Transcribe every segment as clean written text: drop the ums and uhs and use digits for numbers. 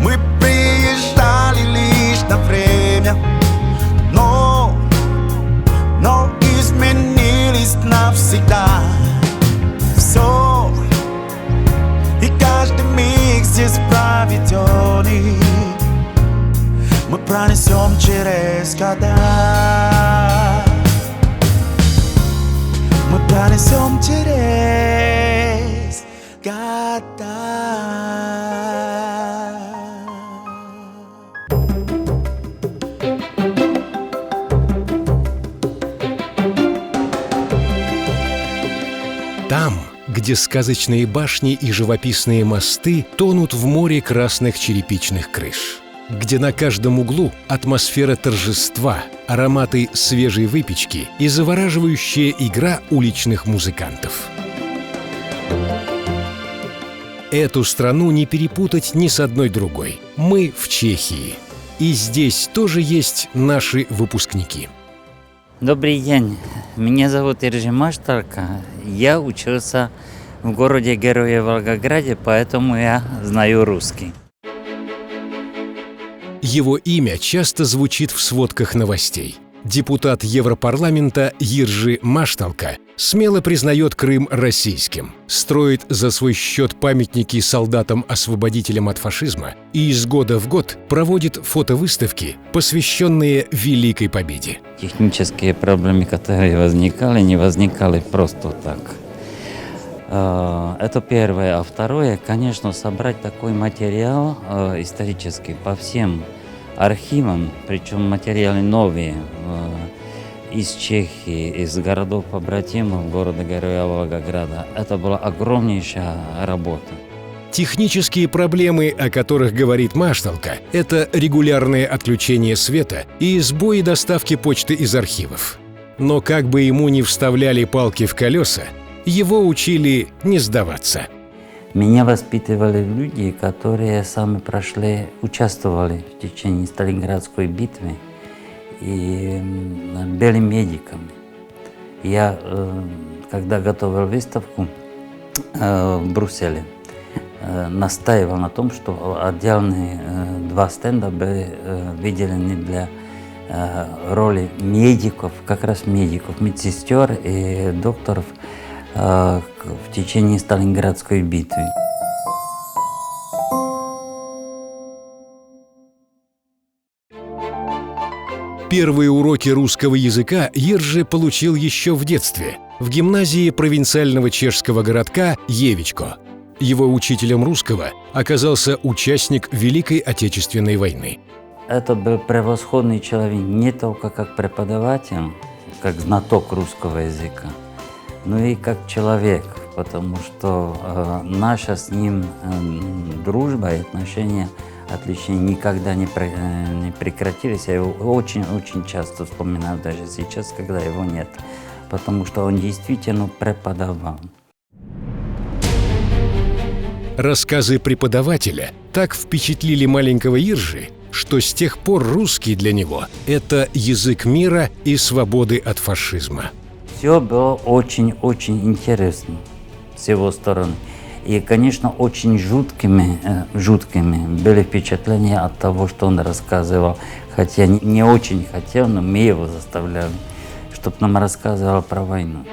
Мы приезжали лишь на время, но изменились навсегда. Все и каждый миг здесь проведенный мы пронесем через года. Мы пронесем через года. Там, где сказочные башни и живописные мосты тонут в море красных черепичных крыш, где на каждом углу атмосфера торжества, ароматы свежей выпечки и завораживающая игра уличных музыкантов. Эту страну не перепутать ни с одной другой. Мы в Чехии. И здесь тоже есть наши выпускники. Добрый день, меня зовут Иржи Машталка. Я учился в городе Героя Волгограде, поэтому я знаю русский. Его имя часто звучит в сводках новостей. Депутат Европарламента Иржи Машталка смело признает Крым российским, строит за свой счет памятники солдатам-освободителям от фашизма и из года в год проводит фотовыставки, посвященные Великой Победе. Технические проблемы, которые возникали, не возникали просто так. Это первое. А второе, конечно, собрать такой материал исторический по всем архивам, причем материалы новые, из Чехии, из городов-побратимов города-героя Волгограда. Это была огромнейшая работа. Технические проблемы, о которых говорит Машталка, это регулярное отключение света и сбои доставки почты из архивов. Но как бы ему ни вставляли палки в колеса, его учили не сдаваться. Меня воспитывали люди, которые сами участвовали в течение Сталинградской битвы и были медиками. Я, когда готовил выставку в Брюсселе, настаивал на том, что отдельные 2 стенда были выделены для роли медиков, как раз медиков, медсестер и докторов в течение Сталинградской битвы. Первые уроки русского языка Иржи получил еще в детстве, в гимназии провинциального чешского городка Евичко. Его учителем русского оказался участник Великой Отечественной войны. Это был превосходный человек не только как преподаватель, как знаток русского языка, но и как человек, потому что наша с ним дружба и отношения отличия никогда не прекратились. Я его очень-очень часто вспоминаю, даже сейчас, когда его нет, потому что он действительно преподавал. Рассказы преподавателя так впечатлили маленького Иржи, что с тех пор русский для него – это язык мира и свободы от фашизма. Все было очень-очень интересно с его стороны. И, конечно, очень жуткими были впечатления от того, что он рассказывал. Хотя не очень хотел, но мы его заставляли, чтобы нам рассказывал про войну.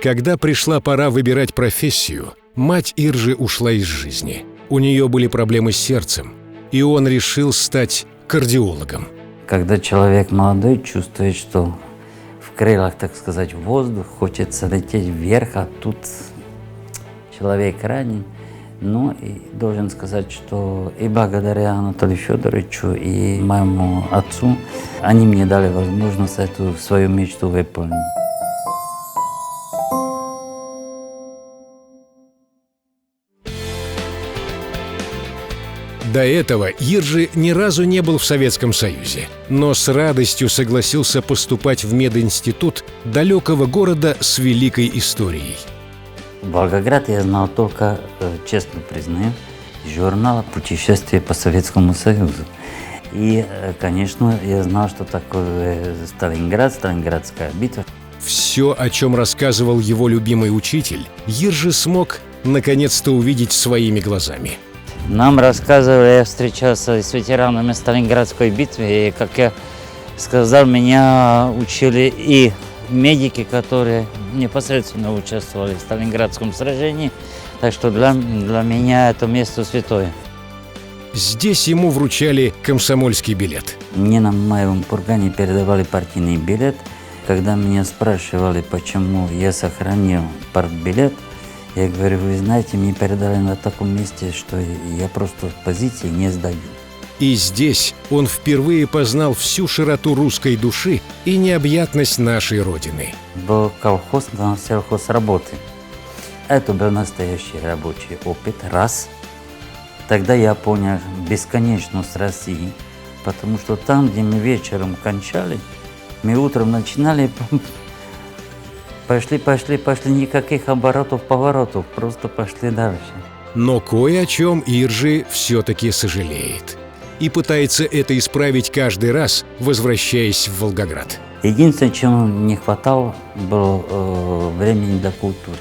Когда пришла пора выбирать профессию, мать Иржи ушла из жизни. У нее были проблемы с сердцем, и он решил стать кардиологом. Когда человек молодой чувствует, что в крылах, так сказать, воздух, хочется лететь вверх, а тут человек ранен. Ну и должен сказать, что и благодаря Анатолию Федоровичу, и моему отцу, они мне дали возможность эту свою мечту выполнить. До этого Иржи ни разу не был в Советском Союзе, но с радостью согласился поступать в мединститут далекого города с великой историей. Волгоград я знал только, честно признаю, из журнала «Путешествие по Советскому Союзу». И, конечно, я знал, что такое Сталинград, Сталинградская битва. Все, о чем рассказывал его любимый учитель, Jiří смог наконец-то увидеть своими глазами. Нам рассказывали, я встречался с ветеранами Сталинградской битвы, и, как я сказал, меня учили и медики, которые непосредственно участвовали в Сталинградском сражении, так что для меня это место святое. Здесь ему вручали комсомольский билет. Мне на моем кургане передавали партийный билет. Когда меня спрашивали, почему я сохранил партбилет, я говорю, вы знаете, мне передали на таком месте, что я просто позиции не сдаю. И здесь он впервые познал всю широту русской души и необъятность нашей Родины. Был колхоз на сельхозработы. Это был настоящий рабочий опыт, раз. Тогда я понял бесконечность России, потому что там, где мы вечером кончали, мы утром начинали, пошли, никаких оборотов, поворотов, просто пошли дальше. Но кое о чем Jiří все-таки сожалеет. И пытается это исправить каждый раз, возвращаясь в Волгоград. Единственное, чему не хватало, было времени для культуры.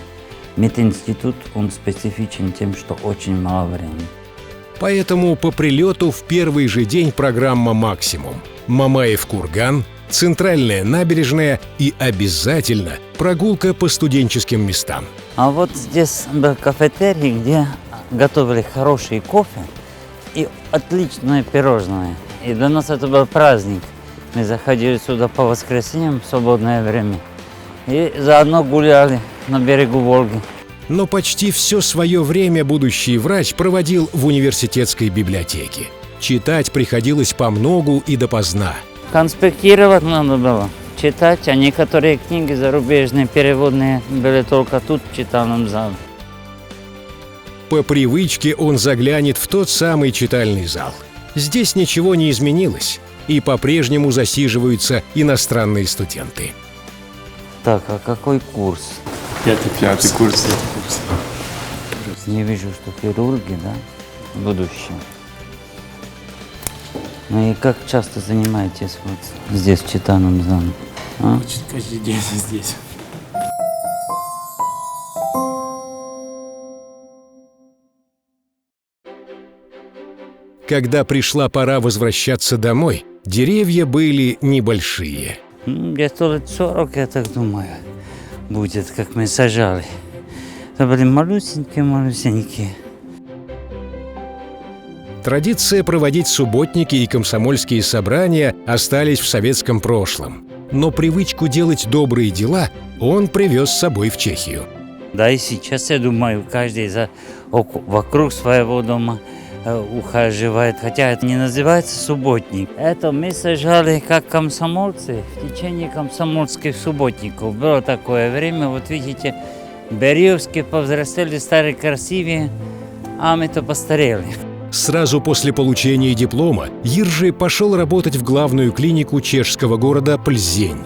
Мединститут, он специфичен тем, что очень мало времени. Поэтому по прилету в первый же день программа «Максимум». Мамаев курган, центральная набережная и обязательно прогулка по студенческим местам. А вот здесь был кафетерий, где готовили хороший кофе и отличное пирожное. И для нас это был праздник. Мы заходили сюда по воскресеньям в свободное время и заодно гуляли на берегу Волги. Но почти все свое время будущий врач проводил в университетской библиотеке. Читать приходилось помногу и допоздна. Конспектировать надо было, читать, а некоторые книги зарубежные, переводные, были только тут, в читальном зале. По привычке он заглянет в тот самый читальный зал. Здесь ничего не изменилось, и по-прежнему засиживаются иностранные студенты. Так, а какой курс? Пятый курс. Не вижу, что хирурги, да, в будущем. Ну и как часто занимаетесь вот здесь, в читальном зале? А? Почти каждый день здесь. Когда пришла пора возвращаться домой, деревья были небольшие. Где-то лет 40, я так думаю, будет, как мы сажали. Это были малюсенькие. Традиция проводить субботники и комсомольские собрания остались в советском прошлом. Но привычку делать добрые дела он привез с собой в Чехию. Да и сейчас, я думаю, каждый вокруг своего дома ухаживает, хотя это не называется субботник. Это мы сажали как комсомольцы в течение комсомольских субботников. Было такое время, вот видите, березки повзрослели, старые, красивые, а мы-то постарели. Сразу после получения диплома Jiří пошел работать в главную клинику чешского города Плзень.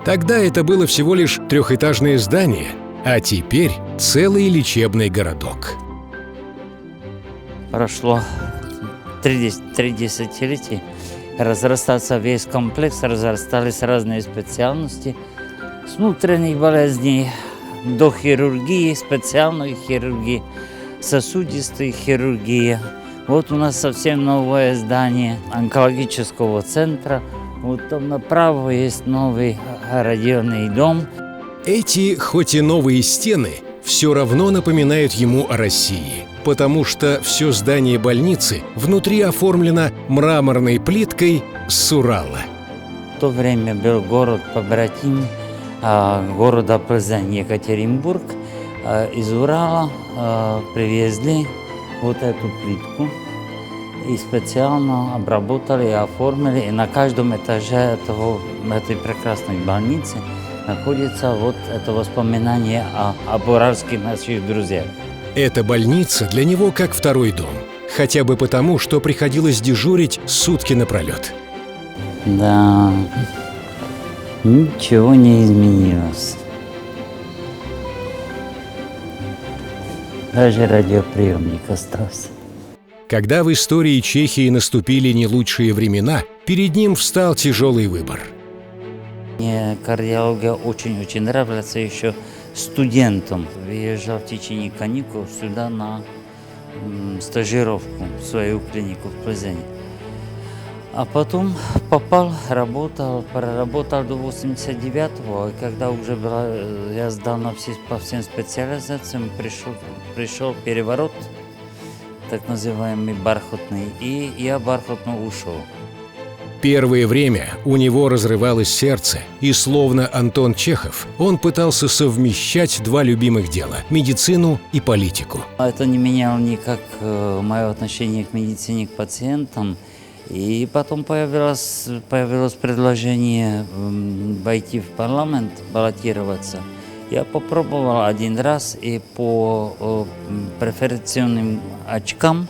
Тогда это было всего лишь трехэтажное здание, а теперь целый лечебный городок. Прошло 3 десятилетия, разрастался весь комплекс, разрастались разные специальности, с внутренних болезней до хирургии, специальной хирургии, сосудистой хирургии. Вот у нас совсем новое здание онкологического центра. Вот там направо есть новый родильный дом. Эти, хоть и новые стены, все равно напоминают ему о России, потому что все здание больницы внутри оформлено мраморной плиткой с Урала. В то время был город побратим города Плзень, Екатеринбург. Из Урала привезли вот эту плитку и специально обработали и оформили. И на каждом этаже этой прекрасной больницы находится вот это воспоминание об уральских наших друзьях. Эта больница для него как второй дом, хотя бы потому, что приходилось дежурить сутки напролет. Да, ничего не изменилось. Даже радиоприемник остался. Когда в истории Чехии наступили не лучшие времена, перед ним встал тяжелый выбор. Мне кардиология очень-очень нравится еще студентом. Выезжал в течение каникул сюда на стажировку в свою клинику в Плзени. А потом попал, проработал до 89-го, и когда уже я сдал по всем специализациям, пришел переворот, так называемый бархатный, и я бархатно ушел. Первое время у него разрывалось сердце, и словно Антон Чехов, он пытался совмещать два любимых дела – медицину и политику. Это не меняло никак мое отношение к медицине, к пациентам. И потом появилось предложение войти в парламент, баллотироваться. Я попробовал один раз, и по преференционным очкам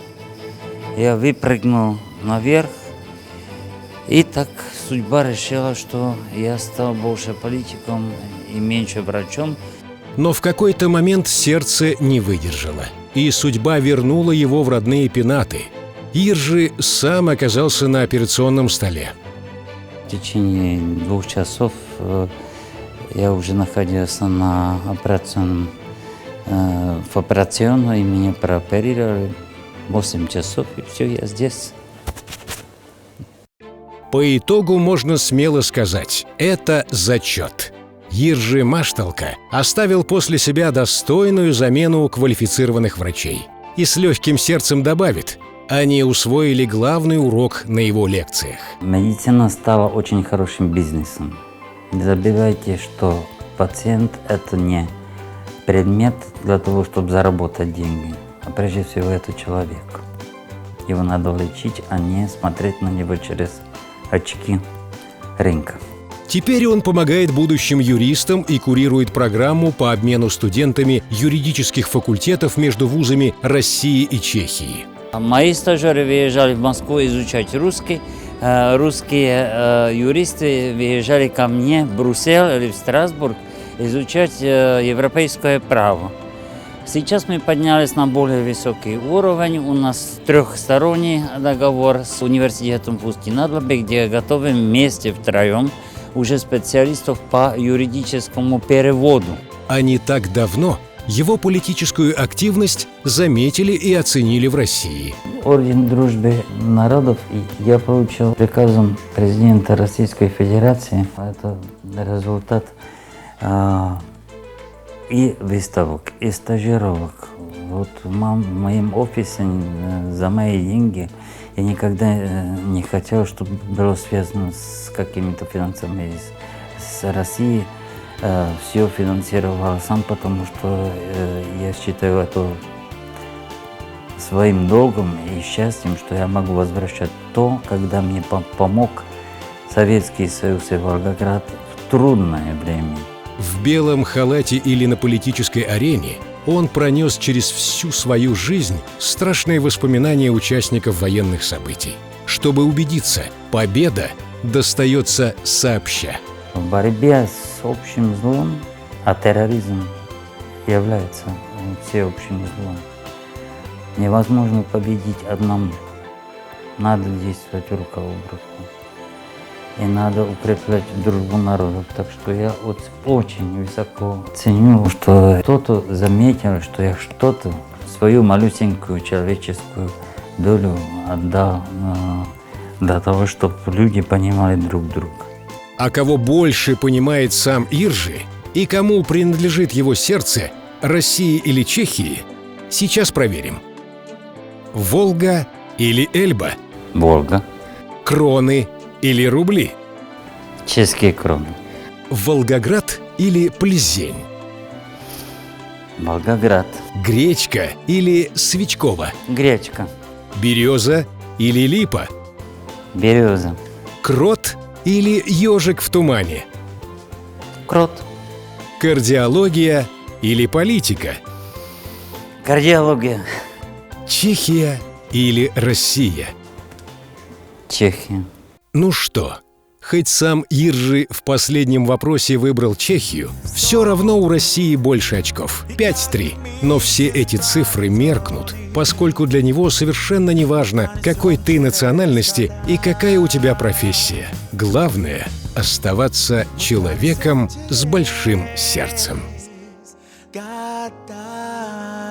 я выпрыгнул наверх. И так судьба решила, что я стал больше политиком и меньше врачом. Но в какой-то момент сердце не выдержало, и судьба вернула его в родные Пенаты. Иржи сам оказался на операционном столе. В течение 2 часов я уже находился на операционном, в операционной, и меня прооперировали 8 часов, и все, я здесь. По итогу можно смело сказать – это зачет. Иржи Машталка оставил после себя достойную замену квалифицированных врачей. И с легким сердцем добавит – они усвоили главный урок на его лекциях. Медицина стала очень хорошим бизнесом. Не забывайте, что пациент – это не предмет для того, чтобы заработать деньги, а прежде всего это человек. Его надо лечить, а не смотреть на него через очки рынка. Теперь он помогает будущим юристам и курирует программу по обмену студентами юридических факультетов между вузами России и Чехии. Мои стажеры выезжали в Москву изучать русский. Русские юристы выезжали ко мне в Брюссель или в Страсбург изучать европейское право. Сейчас мы поднялись на более высокий уровень. У нас трехсторонний договор с университетом в Устье-над-Лабой, где готовим вместе втроем уже специалистов по юридическому переводу. А не так давно его политическую активность заметили и оценили в России. Орден Дружбы Народов я получил приказом президента Российской Федерации. Это результат и выставок, и стажировок. Вот в моем офисе за мои деньги я никогда не хотел, чтобы было связано с какими-то финансами с Россией. Все финансировал сам, потому что я считаю это своим долгом и счастьем, что я могу возвращать то, когда мне помог Советский Союз и Волгоград в трудное время. В белом халате или на политической арене он пронес через всю свою жизнь страшные воспоминания участников военных событий. Чтобы убедиться, победа достается сообща. В борьбе с общим злом, а терроризм является всеобщим злом, невозможно победить одному. Надо действовать рука об руку. И надо укреплять дружбу народов. Так что я очень высоко ценю, что кто-то заметил, что я что-то, свою малюсенькую человеческую долю отдал для того, чтобы люди понимали друг друга. А кого больше понимает сам Иржи и кому принадлежит его сердце, России или Чехии, сейчас проверим. Волга или Эльба? Волга. Кроны или рубли? Чешские кроны. Волгоград или Плзень? Волгоград. Гречка или Свечкова? Гречка. Береза или липа? Береза. Крот или ежик в тумане? Крот. Кардиология или политика? Кардиология. Чехия или Россия? Чехия. Ну что, хоть сам Иржи в последнем вопросе выбрал Чехию, все равно у России больше очков – 5-3. Но все эти цифры меркнут, поскольку для него совершенно не важно, какой ты национальности и какая у тебя профессия. Главное – оставаться человеком с большим сердцем. God died.